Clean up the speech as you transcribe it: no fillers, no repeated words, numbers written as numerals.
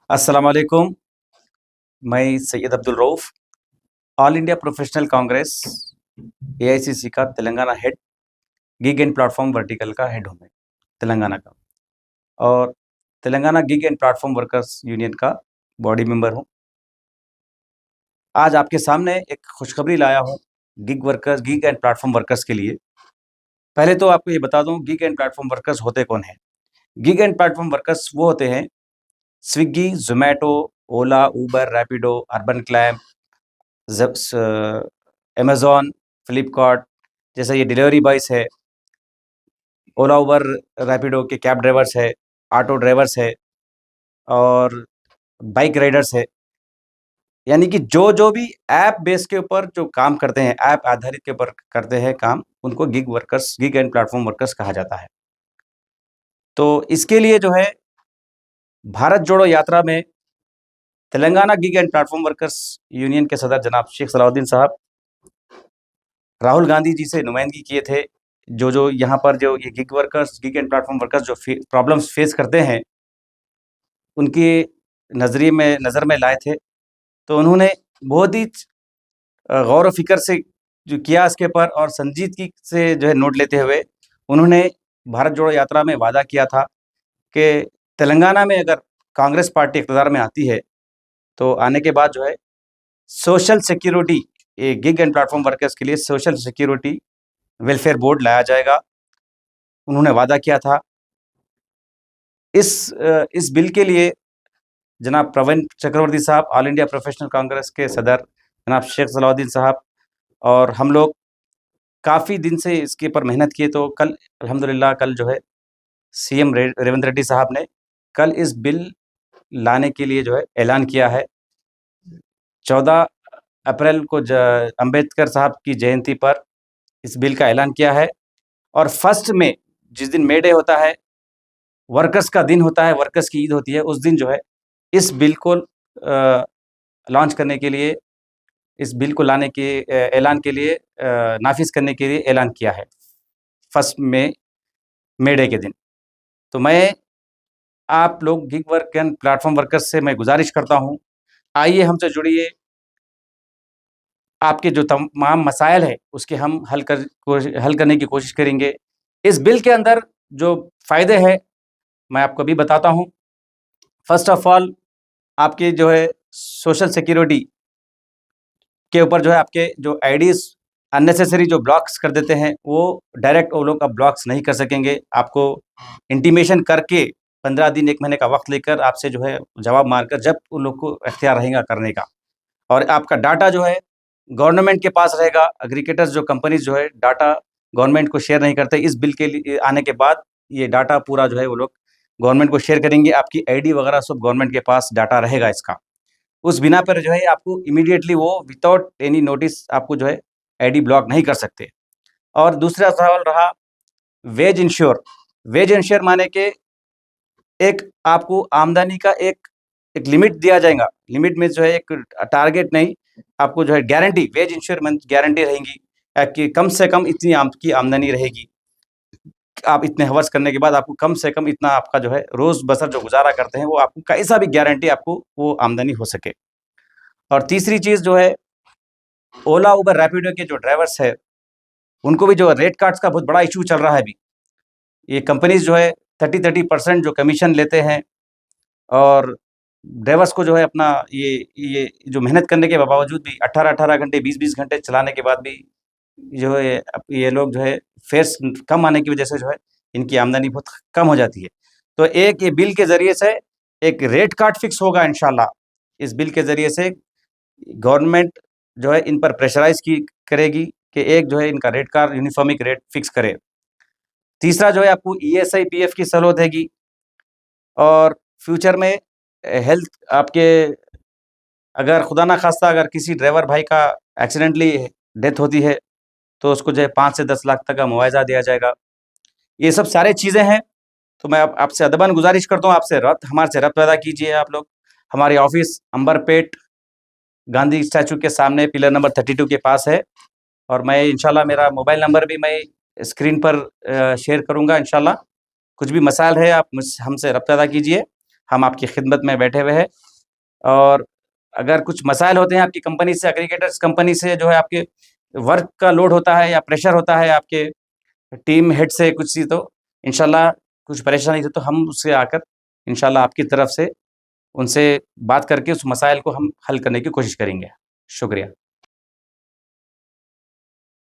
अस्सलाम वालेकुम। मैं Syed Abdul Rauf, all India professional Congress AICC का Telangana head, gig and platform vertical का हेड हूँ मैं, तेलंगाना का। और Telangana gig and platform workers union का बॉडी मेंबर हूँ। आज आपके सामने एक खुशखबरी लाया हूँ गिग एंड प्लेटफॉर्म वर्कर्स के लिए। पहले तो आपको ये बता दूँ गिग एंड प्लेटफॉर्म वर्कर्स होते कौन हैं? गिग एंड प्लेटफॉर्म वर्कर्स वो होते हैं Swiggy, Zomato, Ola, Uber, Rapido, urban clap, ज़प्स अमेज़न, फ्लिपकार्ट जैसे ये डिलीवरी बॉयज़ है, ओला, उबर, रैपिडो के कैब ड्राइवर्स है, ऑटो ड्राइवर्स है और बाइक राइडर्स है। यानी कि जो भी ऐप बेस के ऊपर जो काम करते हैं, ऐप आधारित के ऊपर करते हैं काम, उनको गिग एंड प्लेटफॉर्म वर्कर्स कहा जाता है। तो इसके लिए जो है भारत जोड़ो यात्रा में Telangana gig and platform workers union के सदर जनाब शेख सलाउद्दीन साहब राहुल गांधी जी से नुमाइंदगी किए थे। जो यहाँ पर जो ये गिग एंड प्लेटफॉर्म वर्कर्स जो प्रॉब्लम्स फेस करते हैं, उनके नज़र में लाए थे। तो उन्होंने बहुत ही गौर व फ़िक्र से जो किया इसके ऊपर और संजीदगी से जो है नोट लेते हुए उन्होंने भारत जोड़ो यात्रा में वादा किया था कि तेलंगाना में अगर कांग्रेस पार्टी इक़्तिदार में आती है, तो आने के बाद जो है social security gig and platform workers के लिए सोशल सिक्योरिटी वेलफेयर बोर्ड लाया जाएगा। उन्होंने वादा किया था। इस बिल के लिए जनाब प्रवीण चक्रवर्ती साहब, ऑल इंडिया प्रोफेशनल कांग्रेस के सदर जनाब शेख सलाउद्दीन साहब और हम लोग काफ़ी दिन से इसके ऊपर मेहनत किए। तो कल अल्हम्दुलिल्लाह कल जो है सीएम रेवंत रेड्डी साहब ने कल इस बिल लाने के लिए जो है ऐलान किया है। 14 अप्रैल को अंबेडकर साहब की जयंती पर इस बिल का ऐलान किया है और फर्स्ट में जिस दिन मे डे होता है, वर्कर्स का दिन होता है, वर्कर्स की ईद होती है, उस दिन जो है इस बिल को लॉन्च करने के लिए, इस बिल को लाने के ऐलान के लिए नाफिज़ करने के लिए ऐलान किया है फर्स्ट में मे डे के दिन। तो मैं आप लोग gig work and platform workers से मैं गुजारिश करता हूँ, आइए हमसे जुड़िए। आपके जो तमाम मसाइल है उसके हम हल करने की कोशिश करेंगे। इस बिल के अंदर जो फ़ायदे हैं मैं आपको अभी बताता हूँ। फर्स्ट ऑफ ऑल आपकी जो है सोशल सिक्योरिटी के ऊपर जो है आपके जो आईडीज़ अननेसेसरी जो ब्लॉक्स कर देते हैं, वो डायरेक्ट वो लोग अब ब्लॉक्स नहीं कर सकेंगे। आपको इंटीमेशन करके 15 दिन 1 महीने का वक़्त लेकर आपसे जो है जवाब माँगकर जब उन लोग को इख्तियार रहेगा करने का। और आपका डाटा जो है गवर्नमेंट के पास रहेगा। एग्रीगेटर्स जो कंपनीज़ जो है डाटा गवर्नमेंट को शेयर नहीं करते। इस बिल के लिए आने के बाद ये डाटा पूरा जो है वो लोग गवर्नमेंट को शेयर करेंगे। आपकी आईडी वगैरह सब गवर्नमेंट के पास डाटा रहेगा इसका। उस बिना पर जो है आपको इमीडिएटली वो विदाउट एनी नोटिस आपको जो है आईडी ब्लॉक नहीं कर सकते। और दूसरा सवाल रहा वेज इंश्योर। वेज इंश्योर माने कि एक आपको आमदनी का एक लिमिट दिया जाएगा। लिमिट में जो है एक टारगेट नहीं, आपको जो है गारंटी वेज इंश्योरेंस गारंटी रहेगी कि कम से कम इतनी आपकी आमदनी रहेगी। आप इतने हवर्स करने के बाद आपको कम से कम इतना आपका जो है रोज़ बसर जो गुज़ारा करते हैं, वो आपको कैसा भी गारंटी आपको वो आमदनी हो सके। और तीसरी चीज़ जो है ओला, उबर, रैपिडो के जो ड्राइवर्स हैं, उनको भी जो रेट कार्ड्स का बहुत बड़ा इश्यू चल रहा है अभी। ये कंपनीज़ जो है 30% जो कमीशन लेते हैं और ड्राइवर्स को जो है अपना ये जो मेहनत करने के बावजूद भी 18-18 घंटे, 20-20 घंटे चलाने के बाद भी जो है ये लोग जो है फेयर्स कम आने की वजह से जो है इनकी आमदनी बहुत कम हो जाती है। तो एक ये बिल के ज़रिए से एक रेट कार्ड फिक्स होगा इंशाल्लाह। इस बिल के ज़रिए से गवर्नमेंट जो है इन पर प्रेशराइज़ की करेगी कि एक जो है इनका रेट कार्ड यूनिफ़ॉर्मिक रेट फिक्स करे। तीसरा जो है आपको ईएसआई, पीएफ की सहूलत हैगी और फ्यूचर में हेल्थ आपके अगर खुदा ना ख़ास्ता अगर किसी ड्राइवर भाई का एक्सीडेंटली डेथ होती है, तो उसको जो है 5 से 10 लाख तक का मुआवज़ा दिया जाएगा। ये सब सारी चीज़ें हैं। तो मैं आपसे अदबन गुज़ारिश करता हूँ, आपसे हमारे से रब्त पैदा कीजिए आप लोग। हमारी ऑफ़िस अंबरपेट गांधी स्टैचू के सामने पिलर नंबर 32 के पास है और मैं इंशाल्लाह मेरा मोबाइल नंबर भी मैं स्क्रीन पर शेयर करूँगा इंशाल्लाह। कुछ भी मसाइल है आप हमसे रब्त पैदा कीजिए। हम आपकी खिदमत में बैठे हुए हैं। और अगर कुछ मसाइल होते हैं आपकी कंपनी से, एग्रीगेटर्स कंपनी से, जो है आपके वर्क का लोड होता है या प्रेशर होता है आपके टीम हेड से कुछ चीज़, तो इंशाल्लाह कुछ परेशानी थी तो हम उससे आकर इंशाल्लाह आपकी तरफ से उनसे बात करके उस मसाइल को हम हल करने की कोशिश करेंगे। शुक्रिया।